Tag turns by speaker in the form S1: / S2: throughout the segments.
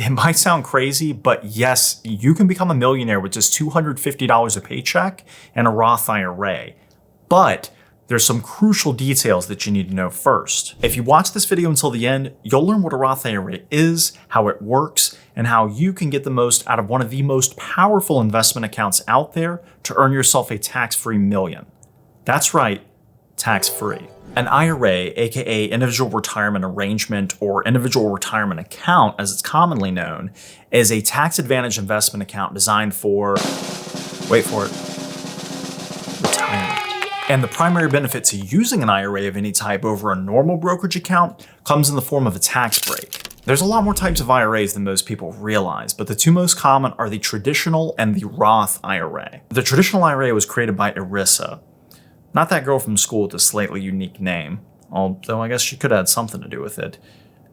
S1: It might sound crazy, but yes, you can become a millionaire with just $250 a paycheck and a Roth IRA. But there's some crucial details that you need to know first. If you watch this video until the end, you'll learn what a Roth IRA is, how it works, and how you can get the most out of one of the most powerful investment accounts out there to earn yourself a tax-free million. That's right, tax-free. An IRA, aka Individual Retirement Arrangement or Individual Retirement Account as it's commonly known, is a tax-advantaged investment account designed for, wait for it, retirement. And the primary benefit to using an IRA of any type over a normal brokerage account comes in the form of a tax break. There's a lot more types of IRAs than most people realize, but the two most common are the traditional and the Roth IRA. The traditional IRA was created by ERISA, not that girl from school with a slightly unique name, although I guess she could have had something to do with it,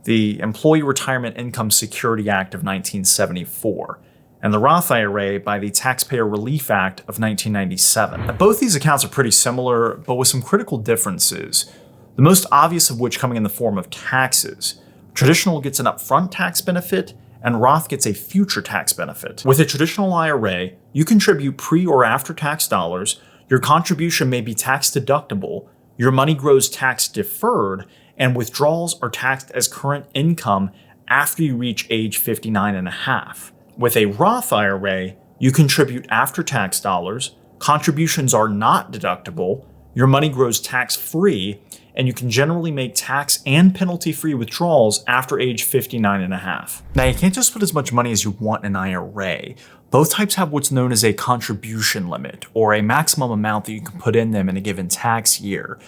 S1: the Employee Retirement Income Security Act of 1974. And the Roth IRA by the Taxpayer Relief Act of 1997. Now, both these accounts are pretty similar, but with some critical differences, the most obvious of which coming in the form of taxes. Traditional gets an upfront tax benefit, and Roth gets a future tax benefit. With a traditional IRA, you contribute pre- or after-tax dollars, your contribution may be tax deductible, your money grows tax deferred, and withdrawals are taxed as current income after you reach age 59 and a half. With a Roth IRA, you contribute after-tax dollars, contributions are not deductible, your money grows tax-free, and you can generally make tax and penalty-free withdrawals after age 59 and a half. Now, you can't just put as much money as you want in an IRA. Both types have what's known as a contribution limit, or a maximum amount that you can put in them in a given tax year.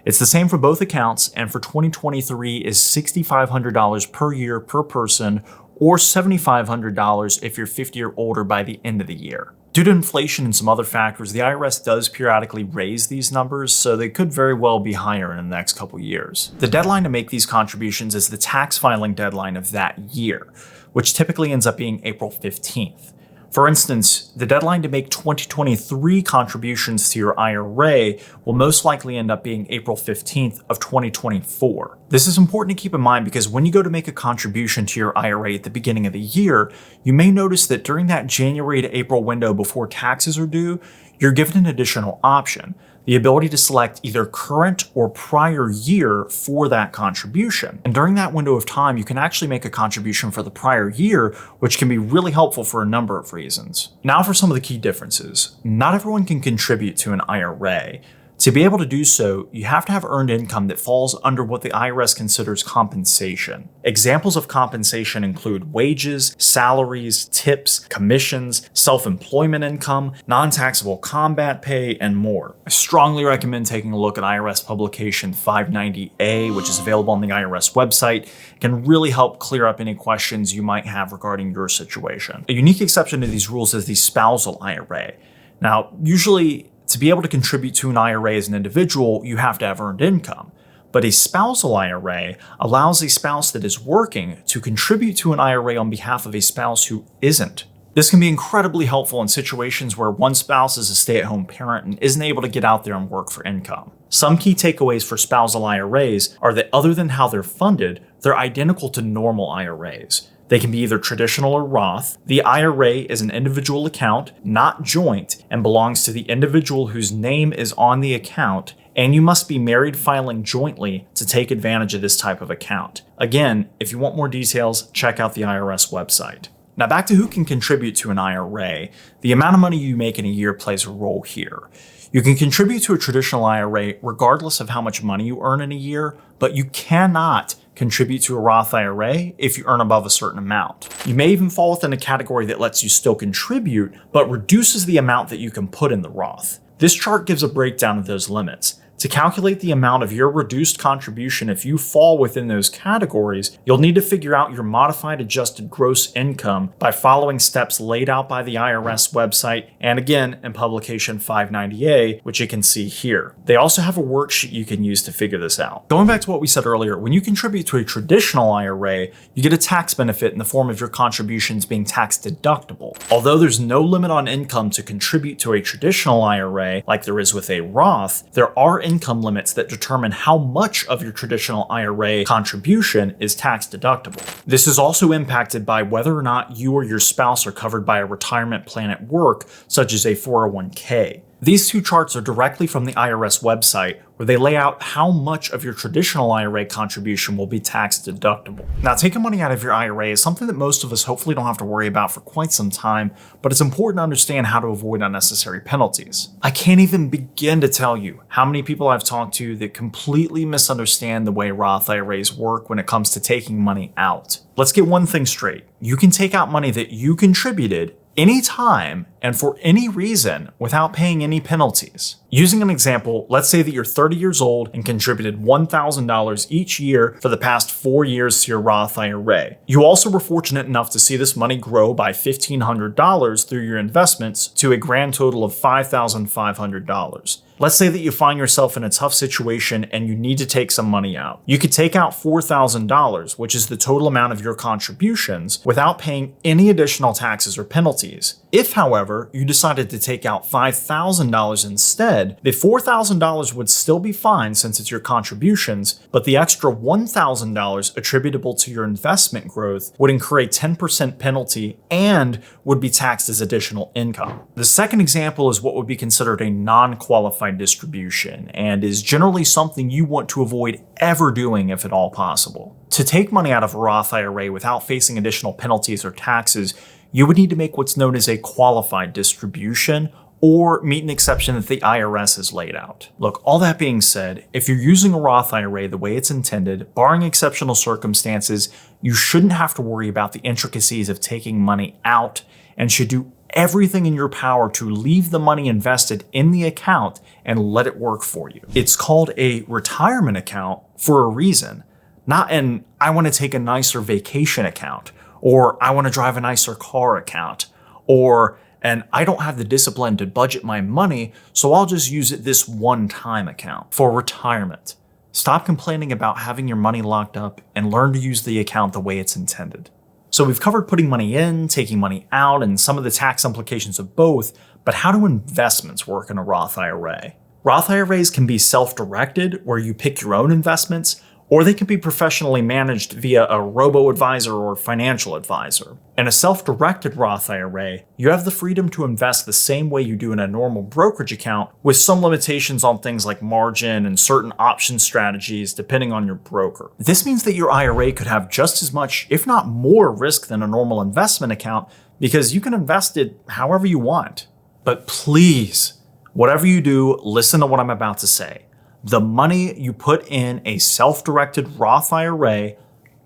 S1: It's the same for both accounts, and for 2023 is $6,500 per year per person, or $7,500 if you're 50 or older by the end of the year. Due to inflation and some other factors, the IRS does periodically raise these numbers, so they could very well be higher in the next couple years. The deadline to make these contributions is the tax filing deadline of that year, which typically ends up being April 15th. For instance, the deadline to make 2023 contributions to your IRA will most likely end up being April 15th of 2024. This is important to keep in mind because when you go to make a contribution to your IRA at the beginning of the year, you may notice that during that January to April window before taxes are due, you're given an additional option, the ability to select either current or prior year for that contribution. And during that window of time, you can actually make a contribution for the prior year, which can be really helpful for a number of reasons. Now for some of the key differences. Not everyone can contribute to an IRA. To be able to do so, you have to have earned income that falls under what the IRS considers compensation. Examples of compensation include wages, salaries, tips, commissions, self-employment income, non-taxable combat pay, and more. I strongly recommend taking a look at IRS publication 590A, which is available on the IRS website. It can really help clear up any questions you might have regarding your situation. A unique exception to these rules is the Spousal IRA. Now, usually, to be able to contribute to an IRA as an individual, you have to have earned income. But a spousal IRA allows a spouse that is working to contribute to an IRA on behalf of a spouse who isn't. This can be incredibly helpful in situations where one spouse is a stay-at-home parent and isn't able to get out there and work for income. Some key takeaways for spousal IRAs are that other than how they're funded, they're identical to normal IRAs. They can be either traditional or Roth. The IRA is an individual account, not joint, and belongs to the individual whose name is on the account, and you must be married filing jointly to take advantage of this type of account. Again, if you want more details, check out the IRS website. Now back to who can contribute to an IRA. The amount of money you make in a year plays a role here. You can contribute to a traditional IRA regardless of how much money you earn in a year, but you cannot contribute to a Roth IRA if you earn above a certain amount. You may even fall within a category that lets you still contribute, but reduces the amount that you can put in the Roth. This chart gives a breakdown of those limits. To calculate the amount of your reduced contribution if you fall within those categories, you'll need to figure out your modified adjusted gross income by following steps laid out by the IRS website and again in publication 590A, which you can see here. They also have a worksheet you can use to figure this out. Going back to what we said earlier, when you contribute to a traditional IRA, you get a tax benefit in the form of your contributions being tax deductible. Although there's no limit on income to contribute to a traditional IRA like there is with a Roth, there are income limits that determine how much of your traditional IRA contribution is tax deductible. This is also impacted by whether or not you or your spouse are covered by a retirement plan at work, such as a 401k. These two charts are directly from the IRS website, where they lay out how much of your traditional IRA contribution will be tax deductible. Now, taking money out of your IRA is something that most of us hopefully don't have to worry about for quite some time, but it's important to understand how to avoid unnecessary penalties. I can't even begin to tell you how many people I've talked to that completely misunderstand the way Roth IRAs work when it comes to taking money out. Let's get one thing straight. You can take out money that you contributed anytime and for any reason without paying any penalties. Using an example, let's say that you're 30 years old and contributed $1,000 each year for the past 4 years to your Roth IRA. You also were fortunate enough to see this money grow by $1,500 through your investments to a grand total of $5,500. Let's say that you find yourself in a tough situation and you need to take some money out. You could take out $4,000, which is the total amount of your contributions, without paying any additional taxes or penalties. If, however, you decided to take out $5,000 instead, the $4,000 would still be fine since it's your contributions, but the extra $1,000 attributable to your investment growth would incur a 10% penalty and would be taxed as additional income. The second example is what would be considered a non-qualified distribution and is generally something you want to avoid ever doing if at all possible. To take money out of a Roth IRA without facing additional penalties or taxes, you would need to make what's known as a qualified distribution or meet an exception that the IRS has laid out. Look, all that being said, if you're using a Roth IRA the way it's intended, barring exceptional circumstances, you shouldn't have to worry about the intricacies of taking money out and should do everything in your power to leave the money invested in the account and let it work for you. It's called a retirement account for a reason, not an I want to take a nicer vacation account, or I want to drive a nicer car account, or and I don't have the discipline to budget my money, so I'll just use it this one-time account for retirement. Stop complaining about having your money locked up and learn to use the account the way it's intended. So we've covered putting money in, taking money out, and some of the tax implications of both, but how do investments work in a Roth IRA? Roth IRAs can be self-directed, where you pick your own investments, or they can be professionally managed via a robo-advisor or financial advisor. In a self-directed Roth IRA, you have the freedom to invest the same way you do in a normal brokerage account, with some limitations on things like margin and certain option strategies depending on your broker. This means that your IRA could have just as much, if not more, risk than a normal investment account because you can invest it however you want. But please, whatever you do, listen to what I'm about to say. The money you put in a self-directed Roth IRA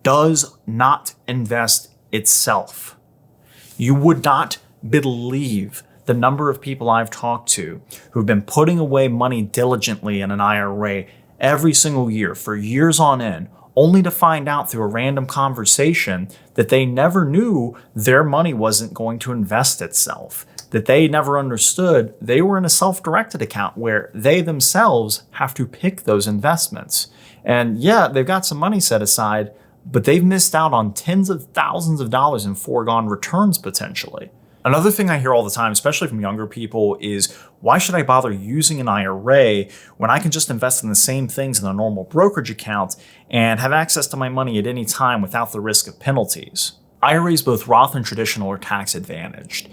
S1: does not invest itself. You would not believe the number of people I've talked to who've been putting away money diligently in an IRA every single year for years on end, only to find out through a random conversation that they never knew their money wasn't going to invest itself, that they never understood they were in a self-directed account where they themselves have to pick those investments. And yeah, they've got some money set aside, but they've missed out on tens of thousands of dollars in foregone returns potentially. Another thing I hear all the time, especially from younger people, is why should I bother using an IRA when I can just invest in the same things in a normal brokerage account and have access to my money at any time without the risk of penalties? IRAs, both Roth and traditional, are tax advantaged.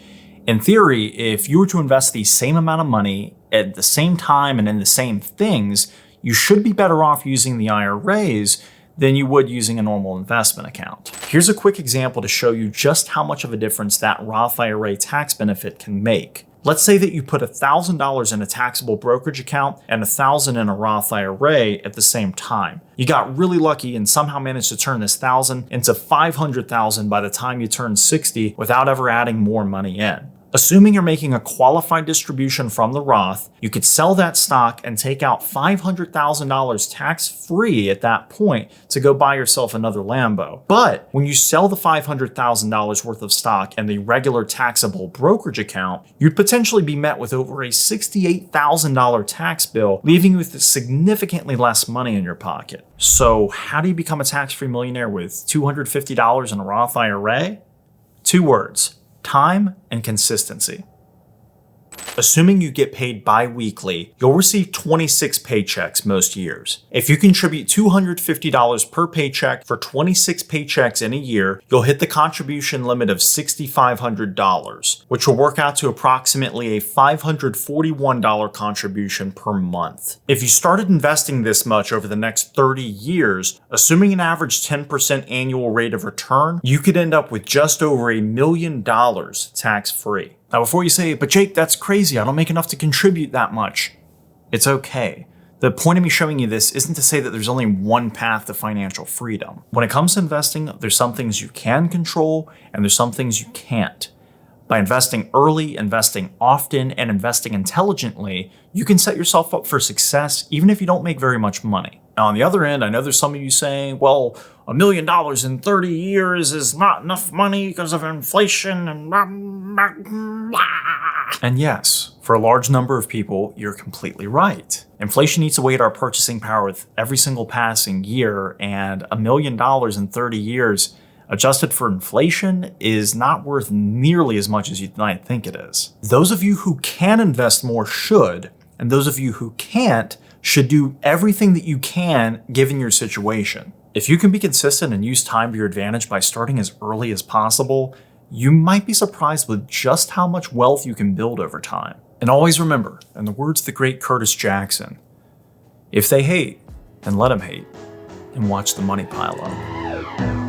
S1: In theory, if you were to invest the same amount of money at the same time and in the same things, you should be better off using the IRAs than you would using a normal investment account. Here's a quick example to show you just how much of a difference that Roth IRA tax benefit can make. Let's say that you put $1,000 in a taxable brokerage account and $1,000 in a Roth IRA at the same time. You got really lucky and somehow managed to turn this $1,000 into $500,000 by the time you turn 60 without ever adding more money in. Assuming you're making a qualified distribution from the Roth, you could sell that stock and take out $500,000 tax-free at that point to go buy yourself another Lambo. But when you sell the $500,000 worth of stock in the regular taxable brokerage account, you'd potentially be met with over a $68,000 tax bill, leaving you with significantly less money in your pocket. So how do you become a tax-free millionaire with $250 in a Roth IRA? 2 words: time and consistency. Assuming you get paid bi-weekly, you'll receive 26 paychecks most years. If you contribute $250 per paycheck for 26 paychecks in a year, you'll hit the contribution limit of $6,500, which will work out to approximately a $541 contribution per month. If you started investing this much over the next 30 years, assuming an average 10% annual rate of return, you could end up with just over $1 million tax-free. Now, before you say, but Jake, that's crazy, I don't make enough to contribute that much. It's okay. The point of me showing you this isn't to say that there's only one path to financial freedom. When it comes to investing, there's some things you can control and there's some things you can't. By investing early, investing often, and investing intelligently, you can set yourself up for success even if you don't make very much money. Now, on the other end, I know there's some of you saying, well, $1 million in 30 years is not enough money because of inflation and blah, blah, blah. And yes, for a large number of people, you're completely right. Inflation eats away at our purchasing power with every single passing year, and $1 million in 30 years, adjusted for inflation, is not worth nearly as much as you might think it is. Those of you who can invest more should, and those of you who can't should do everything that you can given your situation. If you can be consistent and use time to your advantage by starting as early as possible, you might be surprised with just how much wealth you can build over time. And always remember, in the words of the great Curtis Jackson, if they hate, then let them hate, and watch the money pile up.